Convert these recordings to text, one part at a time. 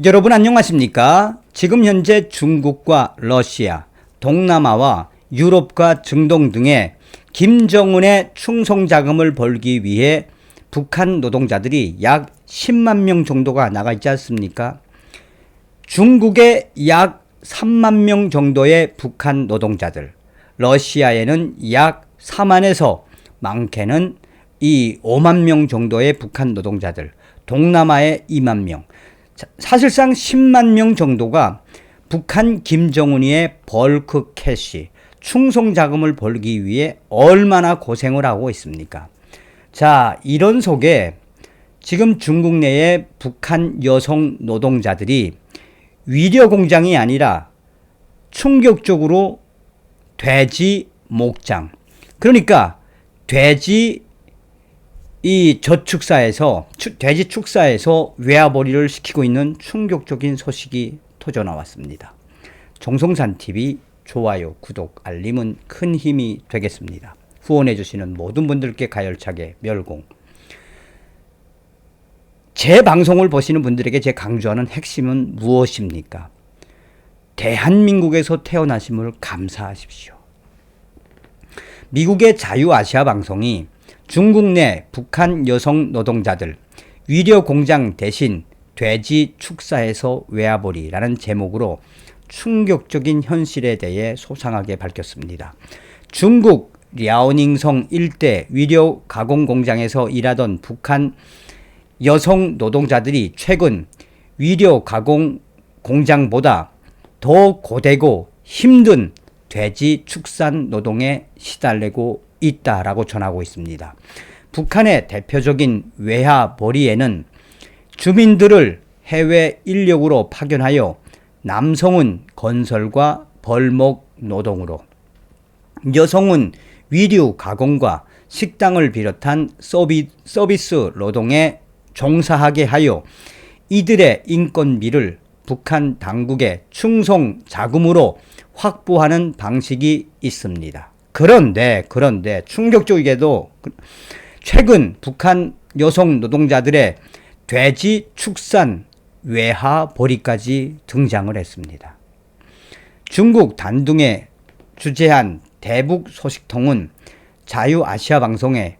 여러분 안녕하십니까? 지금 현재 중국과 러시아, 동남아와 유럽과 중동 등의 김정은의 충성자금을 벌기 위해 북한 노동자들이 약 10만 명 정도가 나가 있지 않습니까? 중국에 약 3만 명 정도의 북한 노동자들, 러시아에는 약 4만에서 많게는 이 5만 명 정도의 북한 노동자들, 동남아에 2만 명, 사실상 10만 명 정도가 북한 김정은이의 벌크 캐시, 충성 자금을 벌기 위해 얼마나 고생을 하고 있습니까? 자, 이런 속에 지금 중국 내의 북한 여성 노동자들이 위려 공장이 아니라 충격적으로 돼지 목장, 그러니까 돼지 돼지 축사에서 외화벌이를 시키고 있는 충격적인 소식이 터져 나왔습니다. 정성산TV 좋아요, 구독, 알림은 큰 힘이 되겠습니다. 후원해주시는 모든 분들께 가열차게 멸공. 제 방송을 보시는 분들에게 제 강조하는 핵심은 무엇입니까? 대한민국에서 태어나심을 감사하십시오. 미국의 자유아시아 방송이 중국 내 북한 여성 노동자들 위려 공장 대신 돼지 축사에서 외화벌이라는 제목으로 충격적인 현실에 대해 소상하게 밝혔습니다. 중국 랴오닝성 일대 위려 가공 공장에서 일하던 북한 여성 노동자들이 최근 위려 가공 공장보다 더 고되고 힘든 돼지 축산 노동에 시달리고 있다라고 전하고 있습니다. 북한의 대표적인 외화벌이에는 주민들을 해외 인력으로 파견하여 남성은 건설과 벌목 노동으로, 여성은 위류 가공과 식당을 비롯한 서비스 노동에 종사하게 하여 이들의 인건비를 북한 당국의 충성 자금으로 확보하는 방식이 있습니다. 그런데 충격적이게도 최근 북한 여성 노동자들의 돼지 축산 외화벌이까지 등장을 했습니다. 중국 단둥에 주재한 대북 소식통은 자유아시아 방송에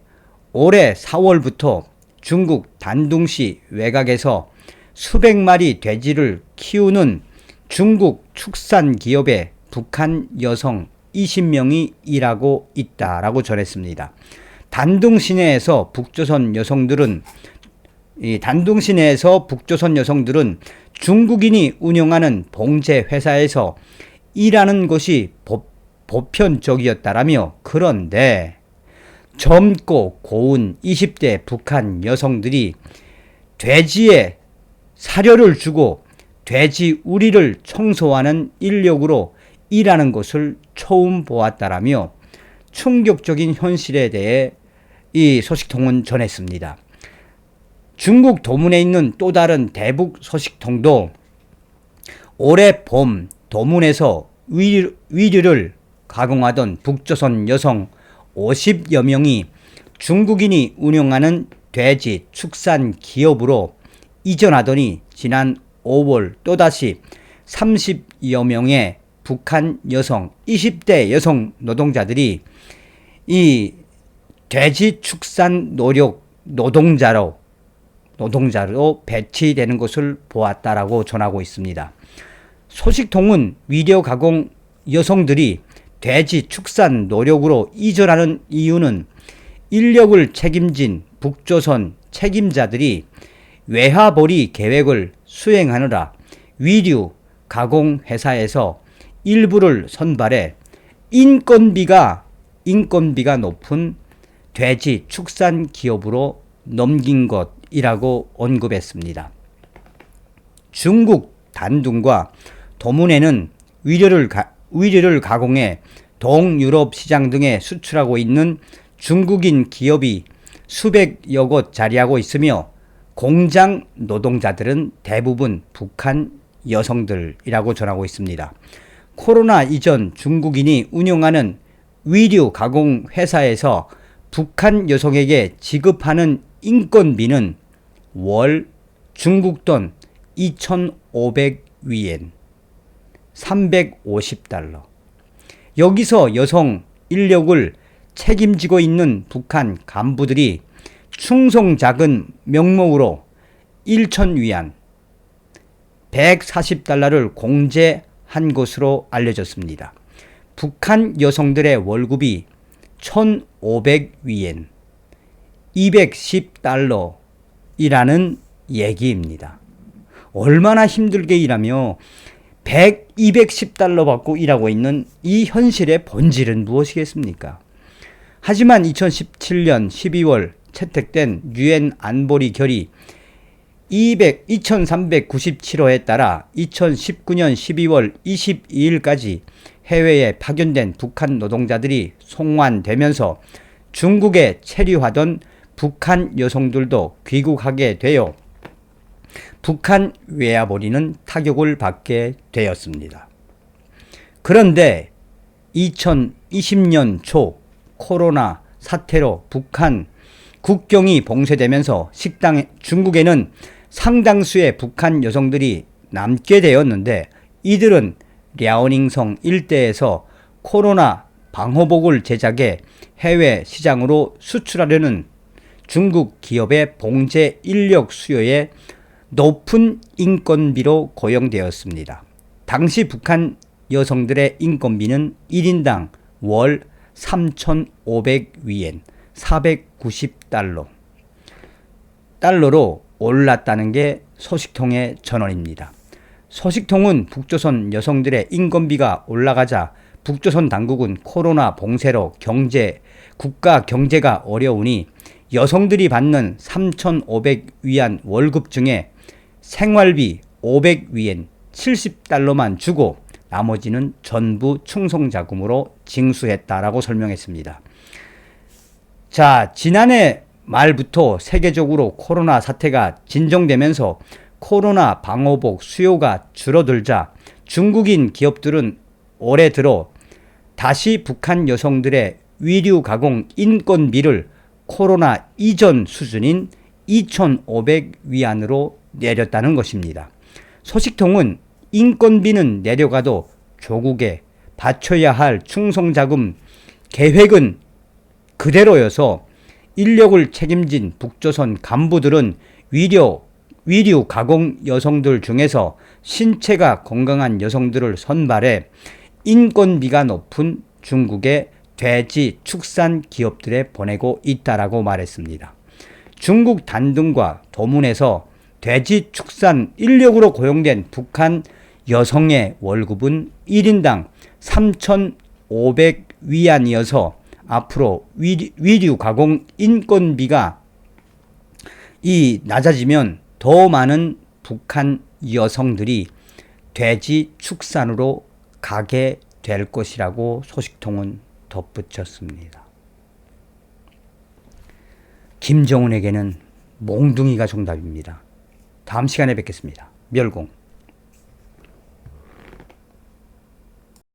올해 4월부터 중국 단둥시 외곽에서 수백 마리 돼지를 키우는 중국 축산 기업의 북한 여성 20명이 일하고 있다라고 전했습니다. 단둥 시내에서 북조선 여성들은 중국인이 운영하는 봉제 회사에서 일하는 것이 보편적이었다라며, 그런데 젊고 고운 20대 북한 여성들이 돼지에 사료를 주고 돼지 우리를 청소하는 인력으로 일하는 것을 처음 보았다라며 충격적인 현실에 대해 이 소식통은 전했습니다. 중국 도문에 있는 또 다른 대북 소식통도 올해 봄 도문에서 위류를 가공하던 북조선 여성 50여 명이 중국인이 운영하는 돼지 축산 기업으로 이전하더니 지난 5월 또다시 30여 명의 북한 여성 20대 여성 노동자들이 이 돼지 축산 노동자로 배치되는 것을 보았다라고 전하고 있습니다. 소식통은 위려 가공 여성들이 돼지 축산 노력으로 이전하는 이유는 인력을 책임진 북조선 책임자들이 외화벌이 계획을 수행하느라 위류 가공 회사에서 일부를 선발해 인건비가 높은 돼지 축산 기업으로 넘긴 것이라고 언급했습니다. 중국 단둥과 도문에는 위류를 가공해 동유럽 시장 등에 수출하고 있는 중국인 기업이 수백여 곳 자리하고 있으며 공장 노동자들은 대부분 북한 여성들이라고 전하고 있습니다. 코로나 이전 중국인이 운영하는 위류 가공 회사에서 북한 여성에게 지급하는 인건비는 월 중국 돈 2,500위엔, 350달러. 여기서 여성 인력을 책임지고 있는 북한 간부들이 충성자금 명목으로 1,000위안, 140달러를 공제한 것으로 알려졌습니다. 북한 여성들의 월급이 1,500위엔, 210달러이라는 얘기입니다. 얼마나 힘들게 일하며 210달러 받고 일하고 있는 이 현실의 본질은 무엇이겠습니까? 하지만 2017년 12월 채택된 유엔 안보리 결의 2397호에 따라 2019년 12월 22일까지 해외에 파견된 북한 노동자들이 송환되면서 중국에 체류하던 북한 여성들도 귀국하게 되어 북한 외화벌이는 타격을 받게 되었습니다. 그런데 2020년 초 코로나 사태로 북한 국경이 봉쇄되면서 중국에는 상당수의 북한 여성들이 남게 되었는데, 이들은 랴오닝성 일대에서 코로나 방호복을 제작해 해외 시장으로 수출하려는 중국 기업의 봉제 인력 수요에 높은 인건비로 고용되었습니다. 당시 북한 여성들의 인건비는 1인당 월 3,500위엔, 490달러로 올랐다는 게 소식통의 전언입니다. 소식통은 북조선 여성들의 인건비가 올라가자 북조선 당국은 코로나 봉쇄로 국가 경제가 어려우니 여성들이 받는 3,500위안 월급 중에 생활비 500위엔 70달러만 주고 나머지는 전부 충성자금으로 징수했다라고 설명했습니다. 자, 지난해 말부터 세계적으로 코로나 사태가 진정되면서 코로나 방호복 수요가 줄어들자 중국인 기업들은 올해 들어 다시 북한 여성들의 위류 가공 인건비를 코로나 이전 수준인 2,500위안으로 내렸다는 것입니다. 소식통은 인건비는 내려가도 조국에 바쳐야 할 충성자금 계획은 그대로여서 인력을 책임진 북조선 간부들은 위류 가공 여성들 중에서 신체가 건강한 여성들을 선발해 인건비가 높은 중국의 돼지 축산 기업들에 보내고 있다라고 말했습니다. 중국 단둥과 도문에서 돼지 축산 인력으로 고용된 북한 여성의 월급은 1인당 3,500위안이어서 앞으로 위류 가공 인건비가 낮아지면 더 많은 북한 여성들이 돼지 축산으로 가게 될 것이라고 소식통은 덧붙였습니다. 김정은에게는 몽둥이가 정답입니다. 다음 시간에 뵙겠습니다. 멸공.